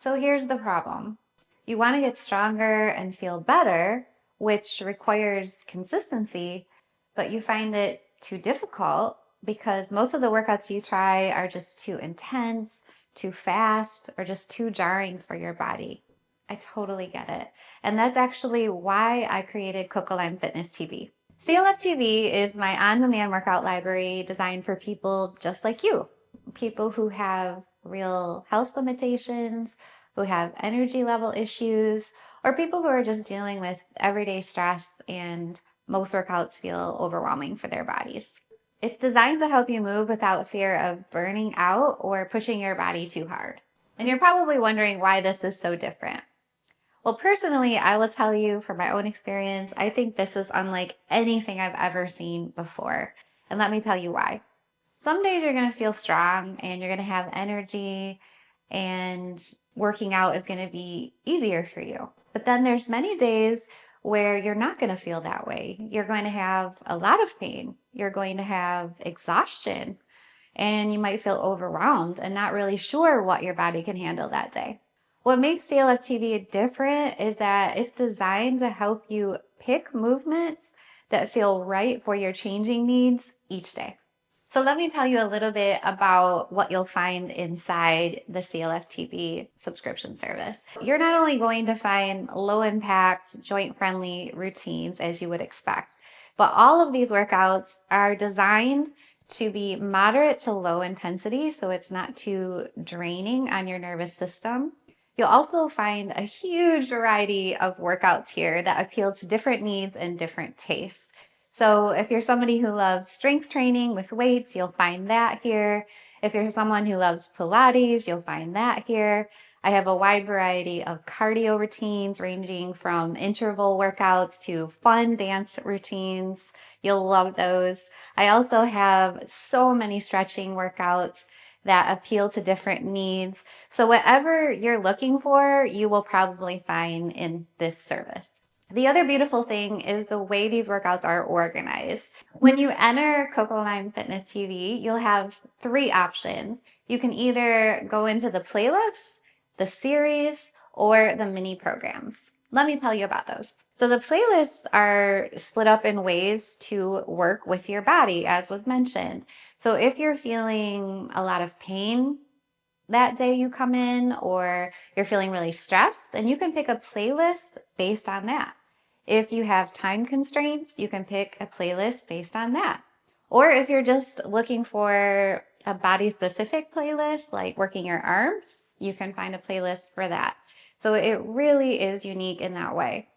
So here's the problem. You want to get stronger and feel better, which requires consistency, but you find it too difficult because most of the workouts you try are just too intense, too fast, or just too jarring for your body. I totally get it. And that's actually why I created Cocolime Fitness TV. CLF TV is my on-demand workout library designed for people just like you, people who have real health limitations, who have energy level issues, or people who are just dealing with everyday stress and most workouts feel overwhelming for their bodies. It's designed to help you move without fear of burning out or pushing your body too hard. And you're probably wondering why this is so different. Well, personally, I will tell you from my own experience, I think this is unlike anything I've ever seen before. And let me tell you why. Some days you're going to feel strong and you're going to have energy and working out is going to be easier for you. But then there's many days where you're not going to feel that way. You're going to have a lot of pain. You're going to have exhaustion and you might feel overwhelmed and not really sure what your body can handle that day. What makes CLF TV different is that it's designed to help you pick movements that feel right for your changing needs each day. So let me tell you a little bit about what you'll find inside the CLF TV subscription service. You're not only going to find low impact, joint friendly routines as you would expect, but all of these workouts are designed to be moderate to low intensity, so it's not too draining on your nervous system. You'll also find a huge variety of workouts here that appeal to different needs and different tastes. So if you're somebody who loves strength training with weights, you'll find that here. If you're someone who loves Pilates, you'll find that here. I have a wide variety of cardio routines ranging from interval workouts to fun dance routines. You'll love those. I also have so many stretching workouts that appeal to different needs. So whatever you're looking for, you will probably find in this service. The other beautiful thing is the way these workouts are organized. When you enter Cocolime Fitness TV, you'll have 3 options. You can either go into the playlists, the series, or the mini programs. Let me tell you about those. So the playlists are split up in ways to work with your body, as was mentioned. So if you're feeling a lot of pain that day you come in, or you're feeling really stressed, then you can pick a playlist based on that. If you have time constraints, you can pick a playlist based on that. Or if you're just looking for a body specific playlist, like working your arms, you can find a playlist for that. So it really is unique in that way.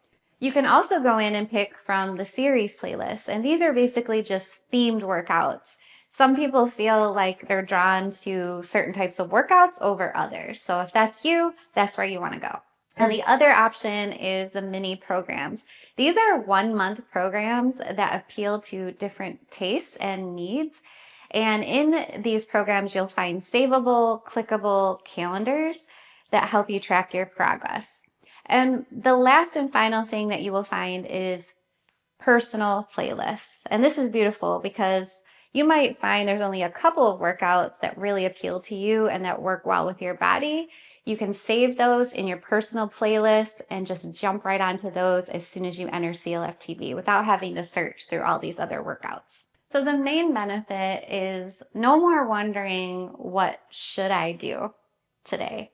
You can also go in and pick from the series playlist, and these are basically just themed workouts. Some people feel like they're drawn to certain types of workouts over others. So if that's you, that's where you want to go. And the other option is the mini programs. These are 1-month programs that appeal to different tastes and needs. And in these programs, you'll find savable, clickable calendars that help you track your progress. And the last and final thing that you will find is personal playlists. And this is beautiful because you might find there's only a couple of workouts that really appeal to you and that work well with your body. You can save those in your personal playlist and just jump right onto those as soon as you enter CLF TV without having to search through all these other workouts. So the main benefit is no more wondering, what should I do today?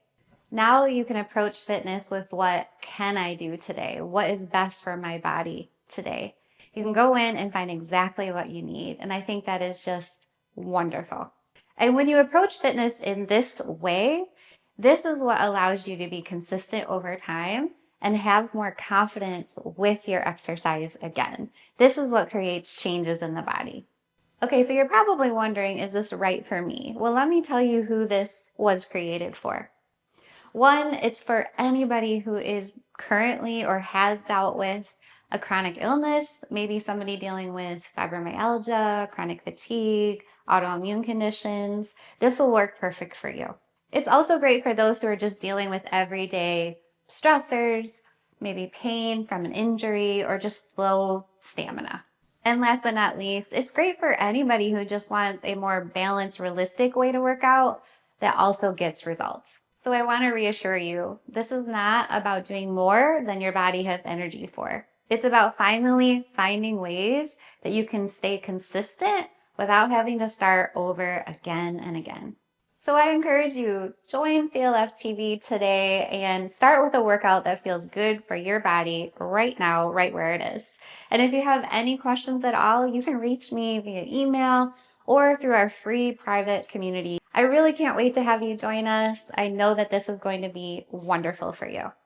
Now you can approach fitness with, what can I do today? What is best for my body today? You can go in and find exactly what you need. And I think that is just wonderful. And when you approach fitness in this way, this is what allows you to be consistent over time and have more confidence with your exercise again. This is what creates changes in the body. Okay, so you're probably wondering, is this right for me? Well, let me tell you who this was created for. One, it's for anybody who is currently or has dealt with a chronic illness, maybe somebody dealing with fibromyalgia, chronic fatigue, autoimmune conditions. This will work perfect for you. It's also great for those who are just dealing with everyday stressors, maybe pain from an injury, or just low stamina. And last but not least, it's great for anybody who just wants a more balanced, realistic way to work out that also gets results. So I want to reassure you, this is not about doing more than your body has energy for. It's about finally finding ways that you can stay consistent without having to start over again and again. So I encourage you, join CLF TV today and start with a workout that feels good for your body right now, right where it is. And if you have any questions at all, you can reach me via email or through our free private community. I really can't wait to have you join us. I know that this is going to be wonderful for you.